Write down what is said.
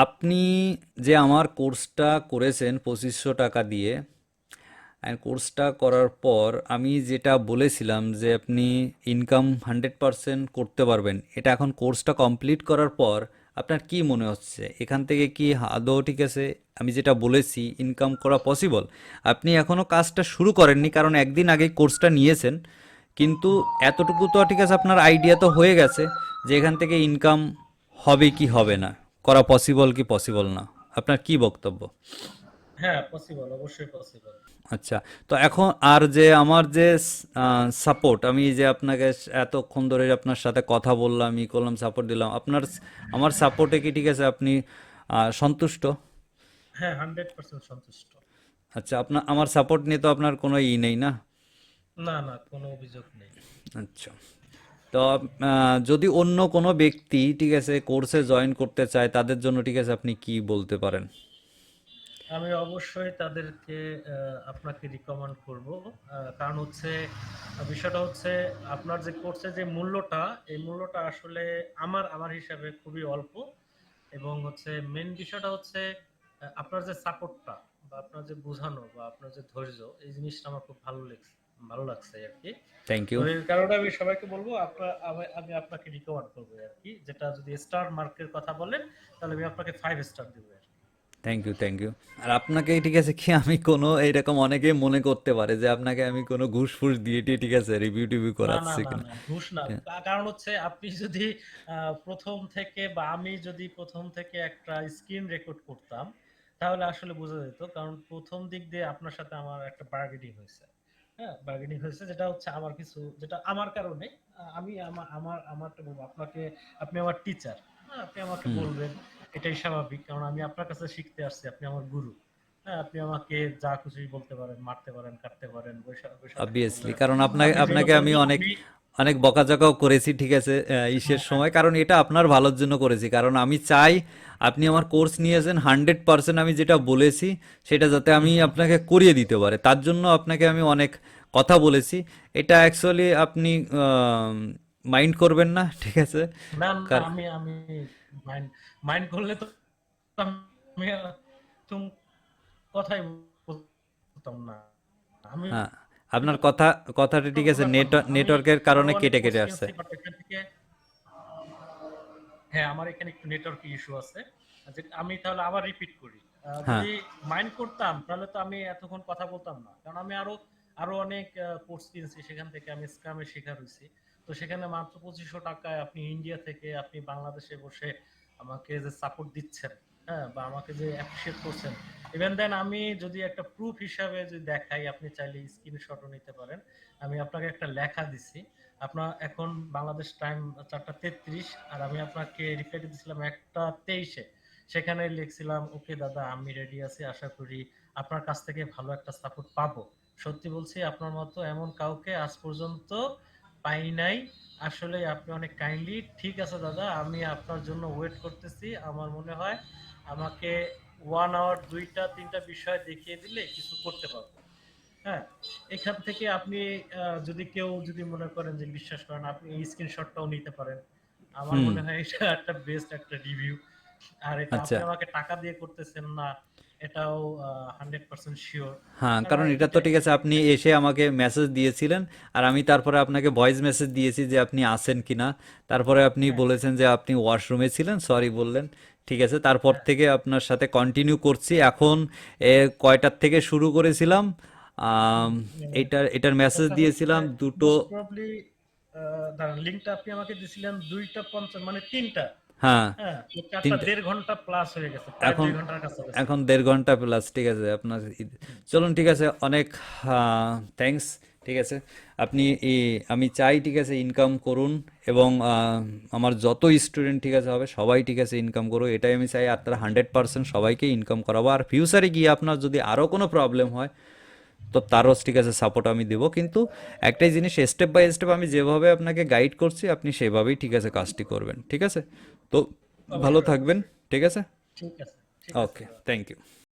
আপনি যে আমার কোর্সটা করেছেন 2500 টাকা দিয়ে, কোর্সটা করার পর আমি যেটা বলেছিলাম যে আপনি ইনকাম 100% করতে পারবেন, এটা এখন কোর্সটা কমপ্লিট করার পর আপনার কি মনে হচ্ছে এখান থেকে কি আদৌ ঠিক আছে আমি যেটা বলেছি ইনকাম করা পসিবল? আপনি এখনও কাজটা শুরু করেননি কারণ একদিন আগে কোর্সটা নিয়েছেন, কিন্তু এতটুকু তো ঠিক আছে আপনার আইডিয়া তো হয়ে গেছে যে এখান থেকে ইনকাম হবে কি হবে না, করা পসিবল কি পসিবল না। আপনার কি বক্তব্য? হ্যাঁ, পসিবল, অবশ্যই পসিবল। আচ্ছা, তো এখন আর যে আমার যে সাপোর্ট, আমি যে আপনাকে এতক্ষণ ধরে আপনার সাথে কথা বললাম, ই করলাম, সাপোর্ট দিলাম, আপনার আমার সাপোর্টে কি ঠিক আছে আপনি সন্তুষ্ট? হ্যাঁ, 100% সন্তুষ্ট। আচ্ছা, আপনার আমার সাপোর্ট নিয়ে তো আপনার কোনো নেই না? না, না, কোনো অভিযোগ নেই। আচ্ছা, তো যদি অন্য কোনো ব্যক্তি ঠিক আছে কোর্সে জয়েন করতে চায় তাদের জন্য ঠিক আছে আপনি কি বলতে পারেন? আমি অবশ্যই তাদেরকে আপনাকে রিকমেন্ড করব। কারণ হচ্ছে বিষয়টা হচ্ছে আপনার যে কোর্সের যে মূল্যটা, এই মূল্যটা আসলে আমার হিসাবে খুবই অল্প। এবং হচ্ছে মেইন বিষয়টা হচ্ছে আপনার যে সাপোর্টটা বা আপনার যে বোঝানো বা আপনার যে ধৈর্য, এই জিনিসটা আমার খুব ভালো লাগছে আরকি। থ্যাংক তো ইউ। এর কারণে আমি সবাইকে বলব আমি আপনাকে রিকমেন্ড করব আরকি। যেটা যদি স্টার মার্কের কথা বলেন, তাহলে আমি আপনাকে 5 স্টার দেব আরকি। Thank you, thank you. আর আপনাকে ঠিক আছে কি আমি কোনো এইরকম অনেকে মনে করতে পারে যে আপনাকে আমি কোনো ঘুষ ফুস দিয়ে টিয়ে ঠিক আছে রিভিউ টিভিউ না, না, করাচ্ছি না, কিনা। না, ঘুষ না। কারণ হচ্ছে আপনি যদি ১ম থেকে বা আমি যদি ১ম থেকে একটা স্ক্রিন রেকর্ড করতাম, তাহলে আসলে বোঝা যেত। কারণ ১ম দিক দিয়ে আপনার সাথে আমার একটা বার্গেনিং হইছে। হ্যাঁ? বার্গেনিং হয়েছে, যেটা হচ্ছে আমার কিছু, যেটা আমার কারণে আমি আমারটা বলব আপনাকে। আপনি আমার টিচার। হ্যাঁ? আপনি আমাকে হুম। বলবেন, এটাই স্বাভাবিক। কারণ আমি আপনার কাছে শিখতে আসছি। আপনি আমার গুরু। হ্যাঁ? আপনি আমাকে যা খুশি বলতে পারেন, মারতে পারেন, কাটতে পারেন, বইসা থাকতে অবভিয়াসলি, পারেন। কারণ আপনাকে আপনি যেটা আপনাকে আমি বলবেন অনেক আমি। অনেক বকাঝকাও করেছি ঠিক আছে ইসের হ্যাঁ, হ্যাঁ, সময়, কারণ এটা আপনার ভালোর জন্য করেছি, কারণ আমি চাই আপনি আমার কোর্স নিয়েছেন 100% আমি যেটা বলেছি সেটা যাতে হুম, আমি হুম। আপনাকে করিয়ে দিতে পারে, তার জন্য আপনাকে আমি অনেক কথা বলেছি। এটা অ্যাকচুয়ালি আপনি মাইন্ড করবেন না ঠিক আছে? না, না, কার আমি মাইন্ড মাইন্ড করলে তো আমি তুম কথাই বলতাম না। আমি হ্যাঁ, আপনার তো কথাটা ঠিক কোনো আছে ব্যাপার না। আমি নেটওয়ার্কের আরো কারণে অনেক কেটে কোর্স কেটে আসছে। কিনছি, বাট এখান থেকে হ্যাঁ, আমার এখানে একটু নেটওয়ার্ক ইস্যু আছে। যে আমি তাহলে আবার রিপিট করি। হ্যাঁ। যদি মাইন্ড করতাম তাহলে তো আমি এতক্ষণ কথা বলতাম না। কারণ আমি আরো আরো অনেক কোর্স কিনছি, সেখান থেকে আমি স্ক্রাম এর শিকার হইছি। তো সেখানে মাত্র ৳২৫০০ আপনি ইন্ডিয়া থেকে আপনি বাংলাদেশে বসে আমাকে যে সাপোর্ট দিচ্ছেন, হ্যাঁ? বা আমাকে যে অ্যাপ্রিশিয়েট করছেন। ইভেন দেন আমি যদি একটা প্রুফ হিসাবে যদি দেখাই, আপনি চাইলে স্ক্রিনশটও নিতে পারেন। আমি আপনাকে একটা লেখা দিছি। আপনার এখন বাংলাদেশ টাইম ৪টা ৩৩, আর আমি আপনাকে রিপ্লাইটা দিছিলাম ১টা ২৩-এ। সেখানে লিখছিলাম, ওকে দাদা, আমি রেডি আছি। আশা করি আপনার কাছ থেকে ভালো একটা সাপোর্ট পাবো। সত্যি বলছি, আপনার মতো এমন কাউকে আজ পর্যন্ত পাই নাই। আসলে আপনি অনেক কাইন্ডলি। ঠিক আছে দাদা, আমি আপনার জন্য ওয়েট করতেছি। আমার মনে হয় আমাকে 1 আওয়ার ২টা ৩টা বিষয় দেখিয়ে দিলে কিছু করতে পারবো। হ্যাঁ, এখান থেকে আপনি যদি কেউ যদি মনে করেন যে বিশ্বাস করেন, আপনি এই স্ক্রিনশটটাও নিতে পারেন। আমার হুম। মনে হয় এটা একটা বেস্ট একটা রিভিউ। আর এটা আচ্ছা। আপনি আমাকে টাকা দিয়ে করতেছেন না, এটাও 100% শিওর। হ্যাঁ, হ্যাঁ, কারণ এটা তো এটাই ঠিক আছে আপনি এসে আমাকে মেসেজ দিয়েছিলেন আর আমি তারপরে আপনাকে ভয়েস মেসেজ দিয়েছি যে আপনি আসেন কিনা। তারপরে আপনি হ্যাঁ, বলেছেন যে আপনি ওয়াশরুমে ছিলেন, সরি বললেন। ঠিক আছে, তারপর হ্যাঁ, থেকে আপনার সাথে কন্টিনিউ করছি এখন। কয়টার থেকে শুরু করেছিলাম? আম, এটার মেসেজ ওটা হচ্ছে দিয়েছিলাম দুটো। মোস্ট প্রবাবলি দাঁড়ান, লিঙ্কটা আপনি আমাকে দিছিলেন ২টা ৫০, মানে ৩টা। হ্যাঁ, হ্যাঁ, তো ৪টা তিনটে। ১.৫ ঘন্টা প্লাস হয়ে গেছে। প্রায় এখন ২ ঘন্টার কাছাকাছি। এখন 1.5 ঘন্টা প্লাস ঠিক আছে আপনার হুম, চলুন ঠিক আছে অনেক থ্যাঙ্কস। ঠিক আছে, আপনি আমি চাই ঠিক আছে ইনকাম করুন এবং আমার যত স্টুডেন্ট ঠিক আছে হবে সবাই ঠিক আছে ইনকাম করুক, এটাই আমি চাই। আর তারা 100% সবাইকে ইনকাম করাবো, আর ফিউচারে গিয়ে আপনার যদি আরও কোনো প্রবলেম হয় তো তারও ঠিক আছে সাপোর্ট আমি দেবো, কিন্তু একটাই জিনিস, স্টেপ বাই স্টেপ আমি যেভাবে আপনাকে গাইড করছি আপনি সেভাবেই ঠিক আছে কাজটি করবেন। ঠিক আছে, তো ভালো অবশ্যই, থাকবেন। অবশ্যই। ঠিক আছে। ঠিক আছে, ঠিক আছে ওকে, দাদা। Thank you.